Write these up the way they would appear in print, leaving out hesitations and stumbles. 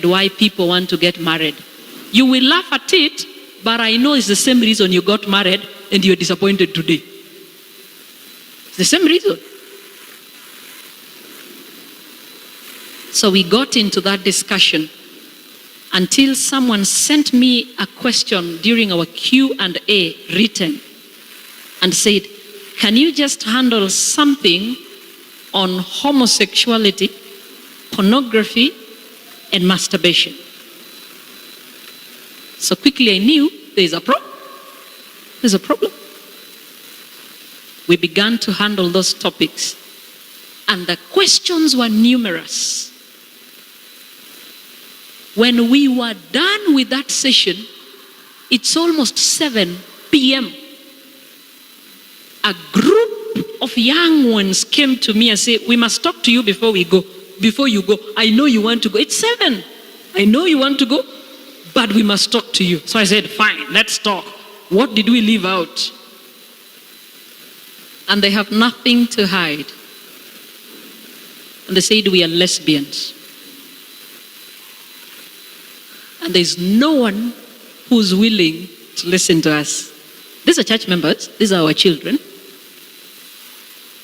why people want to get married. You will laugh at it, but I know it's the same reason you got married and you're disappointed today. It's the same reason. So we got into that discussion until someone sent me a question during our Q&A written and said, can you just handle something on homosexuality, pornography, and masturbation? So quickly I knew there's a problem. There's a problem. We began to handle those topics, and the questions were numerous. When we were done with that session, it's almost 7 p.m. A group of young ones came to me and said, we must talk to you before we go. Before you go, I know you want to go. It's 7. I know you want to go, but we must talk to you. So I said, fine, let's talk. What did we leave out? And they have nothing to hide. And they said, we are lesbians. And there's no one who's willing to listen to us. These are church members. These are our children.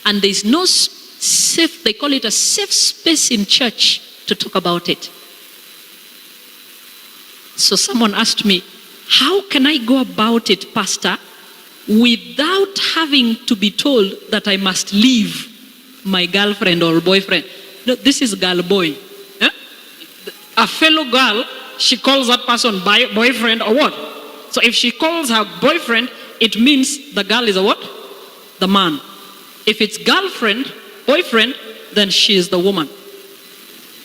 And there's no safe, they call it a safe space in church to talk about it. So someone asked me, how can I go about it, Pastor, without having to be told that I must leave my girlfriend or boyfriend? No, this is girl boy. Eh? A fellow girl, she calls that person boyfriend or what? So if she calls her boyfriend, it means the girl is a what? The man. If it's girlfriend, boyfriend, then she is the woman.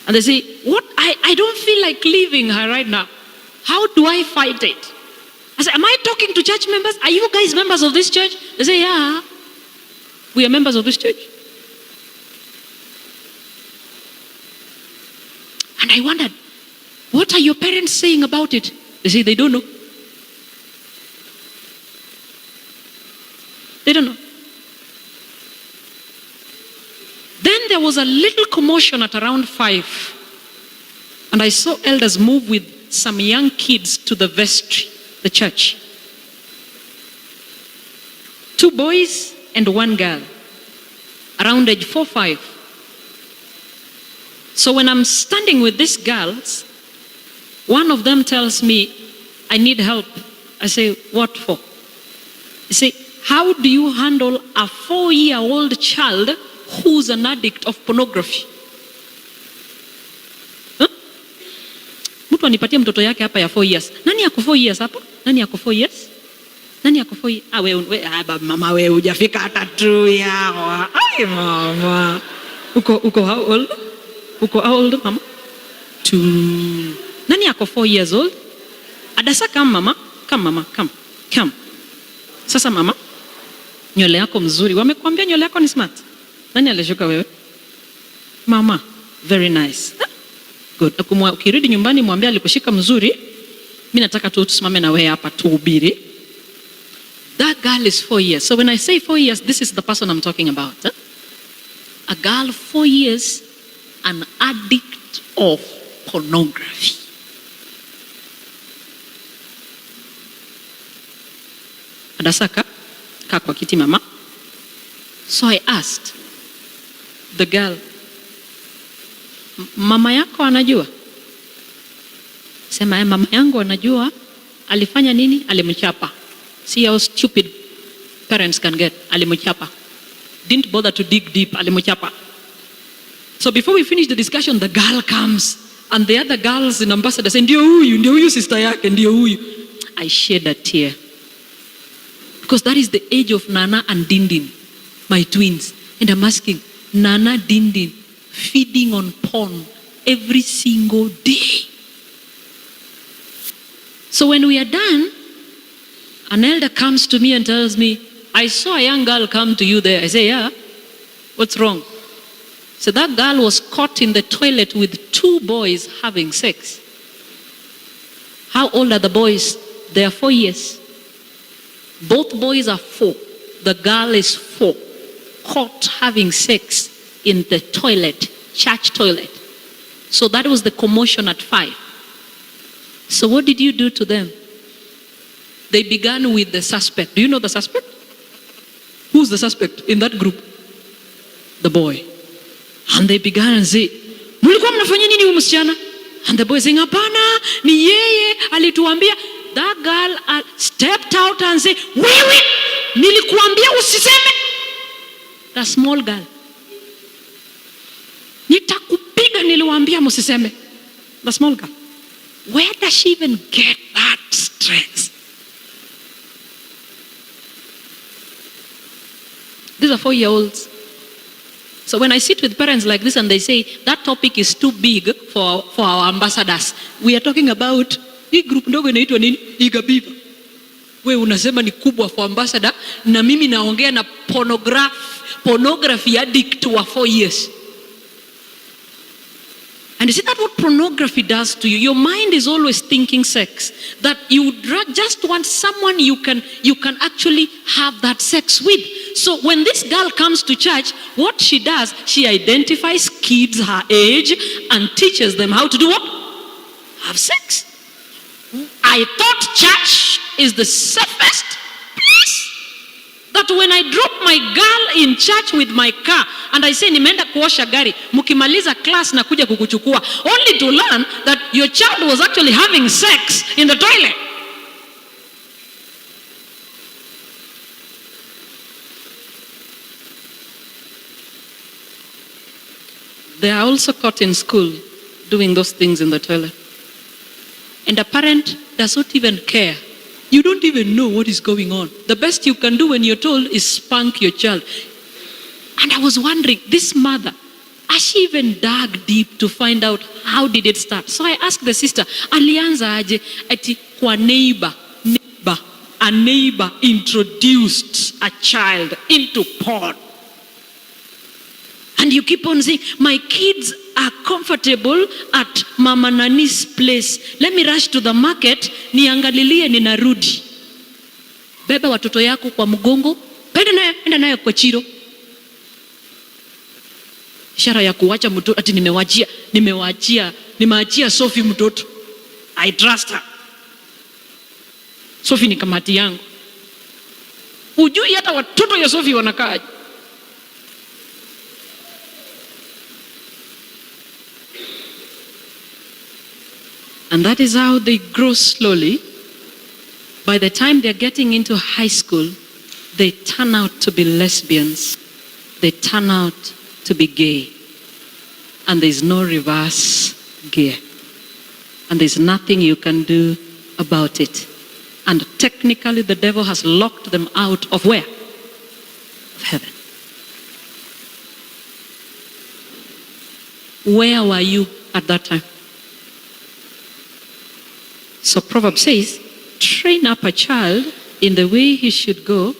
And they say, what? I don't feel like leaving her right now. How do I fight it? I say, am I talking to church members? Are you guys members of this church? They say, yeah, we are members of this church. And I wondered, what are your parents saying about it? They say, they don't know. They don't know. Then there was a little commotion at around 5. And I saw elders move with some young kids to the vestry, the church. 2 boys and 1 girl, around age 4, 5. So when I'm standing with these girls, one of them tells me, I need help. I say, what for? They say, how do you handle a 4-year-old child who's an addict of pornography? Mtu anipatie mtoto yake hapa ya 4 years. Nani yako 4 years hapa? Nani yako 4 years? Nani yako 4 years? Mama wewe hujafika hata 2 yao. Ai mama. Uko how old? Uko how old mama? 2. Nani yako 4 years old? Adasa come mama. Come mama, come. Come. Sasa mama, nywele yako mzuri. Wamekuambia nywele yako ni smart. Nani alishuka wewe? Mama, very nice. Good. Ukirudi nyumbani mwambie alikushika mzuri. Mimi nataka tu tusimame na wewe hapa tuhubiri. That girl is 4 years. So when I say 4 years, this is the person I'm talking about. Huh? A girl 4 years, an addict of pornography. Adasaka, kaa kwa kiti mama. So I asked the girl, mama yako anajua? Sema, mama yangu anajua. Alifanya nini? Alimchapa. See how stupid parents can get. Alimchapa. Didn't bother to dig deep. Alimchapa. So before we finish the discussion, the girl comes. And the other girls in ambassador say, ndio huyu sister yake, ndio huyu. I shed a tear. Because that is the age of Nana and Dindin, my twins. And I'm asking, Nana, Dindin, feeding on porn every single day. So when we are done, an elder comes to me and tells me, I saw a young girl come to you there. I say, yeah, what's wrong? So that girl was caught in the toilet with 2 boys having sex. How old are the boys? They are 4 years. Both boys are 4. The girl is 4. Caught having sex in the toilet, church toilet. So that was the commotion at 5. So what did you do to them? They began with the suspect. Do you know the suspect? Who's the suspect in that group? The boy. And they began and say, mulikuwa mnafanya nini huyu msichana? And the boy saying, hapana, ni yeye alituambia. That girl stepped out and said, wewe, nilikuambia usiseme. The small girl. Nitakupiga niliwaambia msiseme. The small girl. Where does she even get that strength? These are 4-year-olds. So when I sit with parents like this and they say, that topic is too big for our ambassadors. We are talking about, hii group ndogo inaitwa nini? Igabiba. We unasema ni kubwa for ambassador, na mimi naongea na pornography addict wa 4 years. And you see that what pornography does to you? Your mind is always thinking sex. That you just want someone you can actually have that sex with. So when this girl comes to church, what she does, she identifies kids her age and teaches them how to do what? Have sex. I thought church is the safest place. That when I drop my girl in church with my car and I say nimeenda kuosha gari, mukimaliza class na kuja kukuchukua, only to learn that your child was actually having sex in the toilet. They are also caught in school doing those things in the toilet. And a parent does not even care. You don't even know what is going on. The best you can do when you're told is spank your child. And I was wondering, this mother, has she even dug deep to find out how did it start? So I asked the sister, alianza aje ati kwa neighbor, a neighbor introduced a child into porn. And you keep on saying, my kids are comfortable at Mama Nani's place. Let me rush to the market, niangalilie ninarudi. Beba watoto yako kwa mgongo, enda nayo kwa chiro. Ishara ya kuwacha mtoto, ati nimewaachia Sophie mtoto. I trust her. Sophie ni kamati yangu. Ujui hata watoto ya Sophie wanakaaje. And that is how they grow slowly. By the time they're getting into high school, they turn out to be lesbians. They turn out to be gay. And there's no reverse gear. And there's nothing you can do about it. And technically the devil has locked them out of where? Of heaven. Where were you at that time? So Proverbs says, train up a child in the way he should go,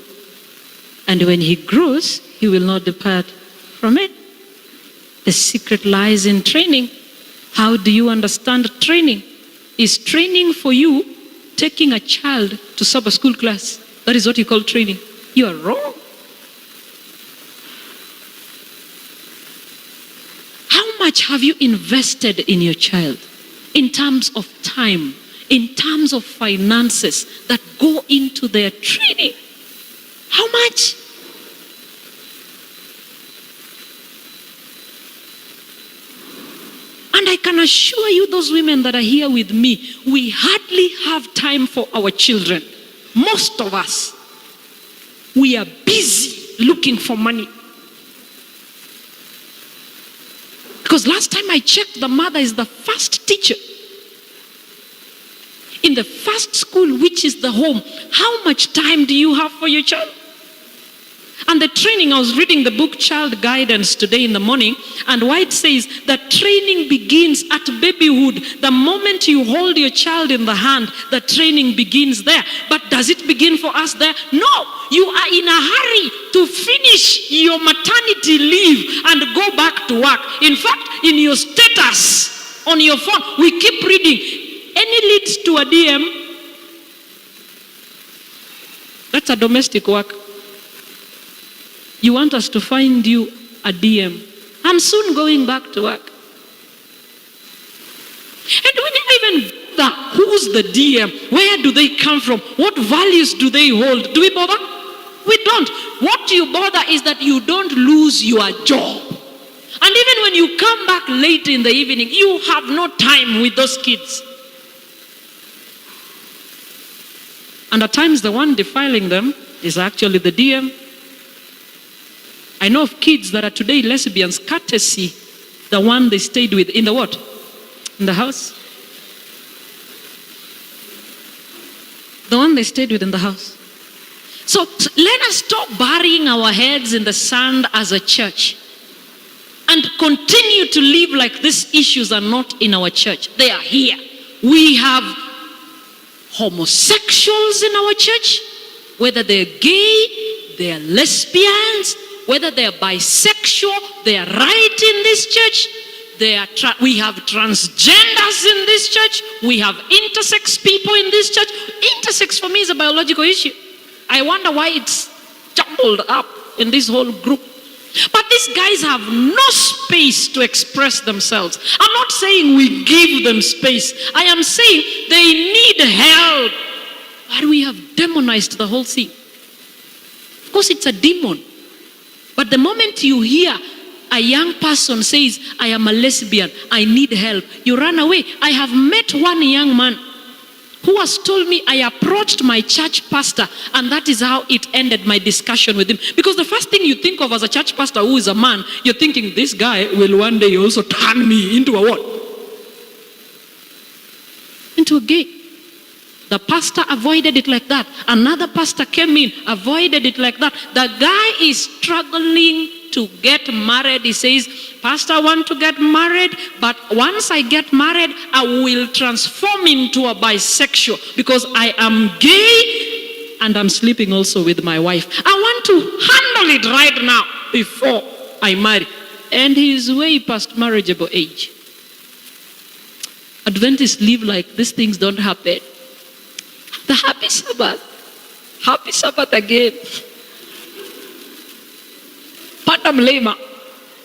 and when he grows, he will not depart from it. The secret lies in training. How do you understand training? Is training for you taking a child to Sabbath school class? That is what you call training. You are wrong. How much have you invested in your child in terms of time, in terms of finances that go into their training? How much? And I can assure you, those women that are here with me, we hardly have time for our children. Most of us, we are busy looking for money. Because last time I checked, the mother is the first teacher. In the first school, which is the home, how much time do you have for your child? And the training, I was reading the book Child Guidance today in the morning, and White says that training begins at babyhood. The moment you hold your child in the hand, the training begins there. But does it begin for us there? No. You are in a hurry to finish your maternity leave and go back to work. In fact, in your status on your phone, we keep reading. Any leads to a DM? That's a domestic work. You want us to find you a DM. I'm soon going back to work. And we didn't even bother who's the DM, where do they come from, what values do they hold. Do we bother? We don't. What you bother is that you don't lose your job. And even when you come back late in the evening, you have no time with those kids. And at times the one defiling them is actually the DM. I know of kids that are today lesbians, courtesy the one they stayed with in the what? In the house. The one they stayed with in the house. So let us stop burying our heads in the sand as a church and continue to live like these issues are not in our church. They are here. We have homosexuals in our church, whether they're gay, they're lesbians, whether they're bisexual, they are right in this church. We have transgenders in this church. We have intersex people in this church. Intersex for me is a biological issue. I wonder why it's jumbled up in this whole group. But these guys have no space to express themselves. I'm not saying we give them space. I am saying they need help. But we have demonized the whole thing. Of course, it's a demon. But the moment you hear a young person says, I am a lesbian, I need help, you run away. I have met one young man who has told me, I approached my church pastor, and that is how it ended my discussion with him. Because the first thing you think of as a church pastor who is a man, you're thinking, this guy will one day also turn me into a what? Into a gay. The pastor avoided it like that. Another pastor came in, avoided it like that. The guy is struggling to get married. He says, Pastor, I want to get married, but once I get married, I will transform into a bisexual because I am gay and I'm sleeping also with my wife. I want to handle it right now before I marry. And he is way past marriageable age. Adventists live like these things don't happen. The happy Sabbath. Happy Sabbath again. Panda mlima,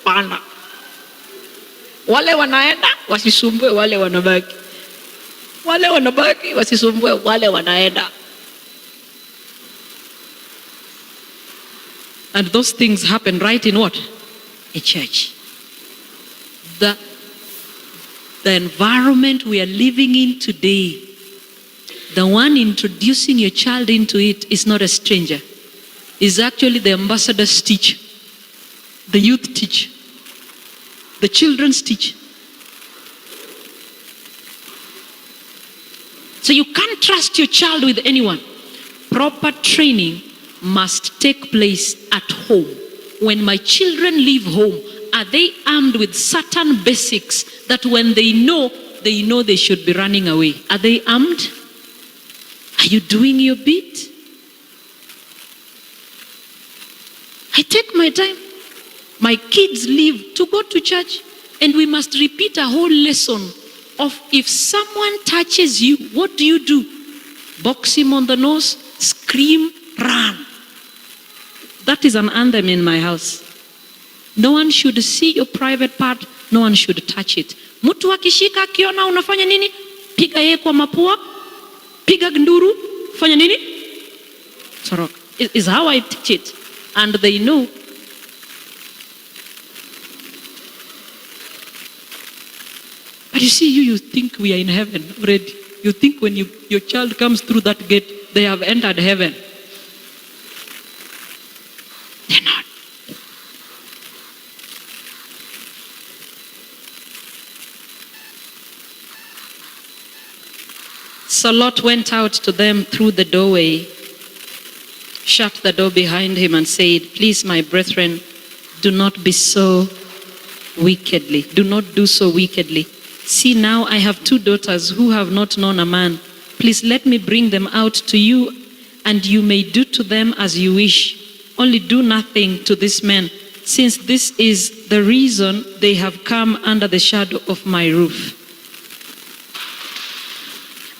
panda. Wale wanaenda, wasisumbue wale wanabaki. Wale wanabaki, wasisumbue wale wanaenda. And those things happen right in what? A church. The environment we are living in today, the one introducing your child into it is not a stranger. It's actually the ambassador's teacher. The youth teach. The children's teach. So you can't trust your child with anyone. Proper training must take place at home. When my children leave home, are they armed with certain basics that when they know they should be running away? Are they armed? Are you doing your bit? I take my time. My kids leave to go to church, and we must repeat a whole lesson of if someone touches you, what do? Box him on the nose, scream, run. That is an anthem in my house. No one should see your private part, no one should touch it. Mtu akishika akiona unafanya nini? Piga yeye kwa mapua, piga nduru, fanya nini? Toroka. Is how I teach it. And they know. But you see, you think we are in heaven already. You think when your child comes through that gate, they have entered heaven. They're not. So Lot went out to them through the doorway, shut the door behind him and said, please, my brethren, do not be so wickedly. Do not do so wickedly. See, now I have 2 daughters who have not known a man. Please let me bring them out to you, and you may do to them as you wish. Only do nothing to these men, since this is the reason they have come under the shadow of my roof.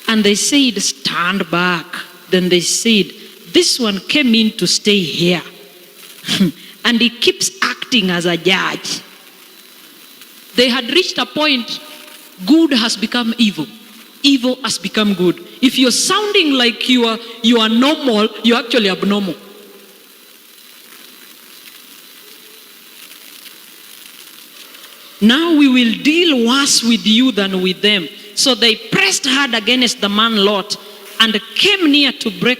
And they said, stand back. Then they said, this one came in to stay here. And he keeps acting as a judge. They had reached a point good has become evil. Evil has become good. If you're sounding like you are normal, you're actually abnormal. Now we will deal worse with you than with them. So they pressed hard against the man Lot and came near to break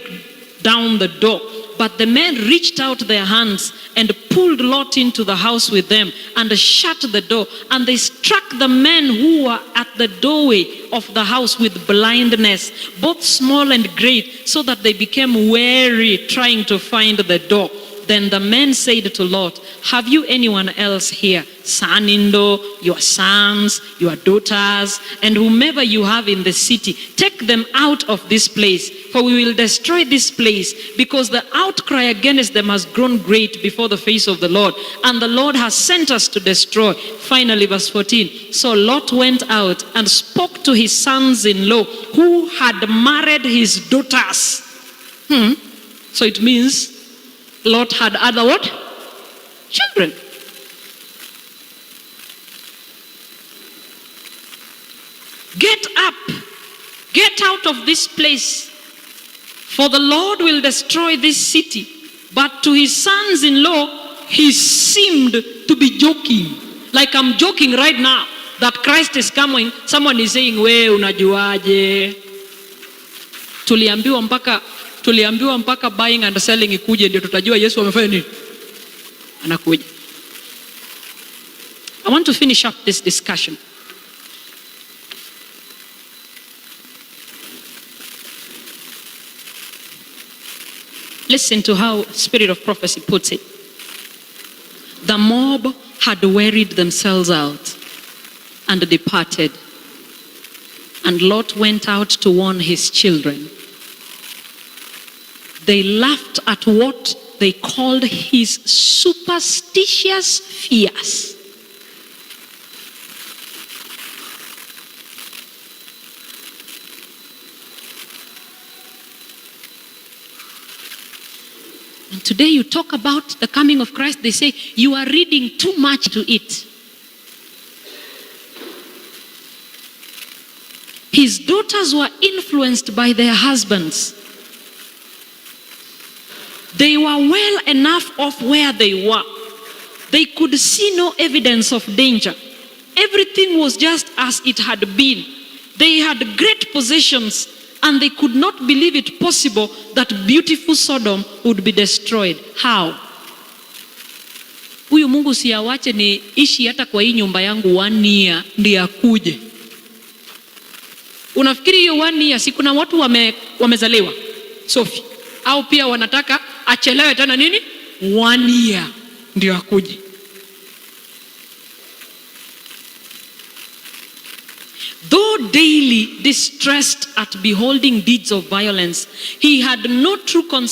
down the door. But the men reached out their hands and pulled Lot into the house with them and shut the door. And they struck the men who were at the doorway of the house with blindness, both small and great, so that they became weary trying to find the door. Then the men said to Lot, have you anyone else here, son-in-law, your sons, your daughters, and whomever you have in the city? Take them out of this place, for we will destroy this place, because the outcry against them has grown great before the face of the Lord, and the Lord has sent us to destroy. Finally, verse 14. So Lot went out and spoke to his sons-in-law, who had married his daughters. So it means Lot had other what? Children. Get up. Get out of this place. For the Lord will destroy this city. But to his sons-in-law, he seemed to be joking. Like I'm joking right now that Christ is coming. Someone is saying, we unajuaje? Tuliambiwa mpaka buying and selling ikuje ndio tutajua Yesu amefanya nini. Anakuja. I want to finish up this discussion. Listen to how Spirit of Prophecy puts it. The mob had wearied themselves out and departed. And Lot went out to warn his children. They laughed at what they called his superstitious fears. And today you talk about the coming of Christ, they say you are reading too much to it. His daughters were influenced by their husbands. They were well enough off where they were. They could see no evidence of danger. Everything was just as it had been. They had great possessions, and they could not believe it possible that beautiful Sodom would be destroyed. How? Huyu Mungu siawache ni ishi hata kwa hii nyumba yangu 1 year ndiye akuje. Unafikiri hiyo 1 year si kuna watu wamezaliwa? Sophie. Au pia wanataka achelewe tena nini? 1 year ndio akuje. Though daily distressed at beholding deeds of violence, he had no true concern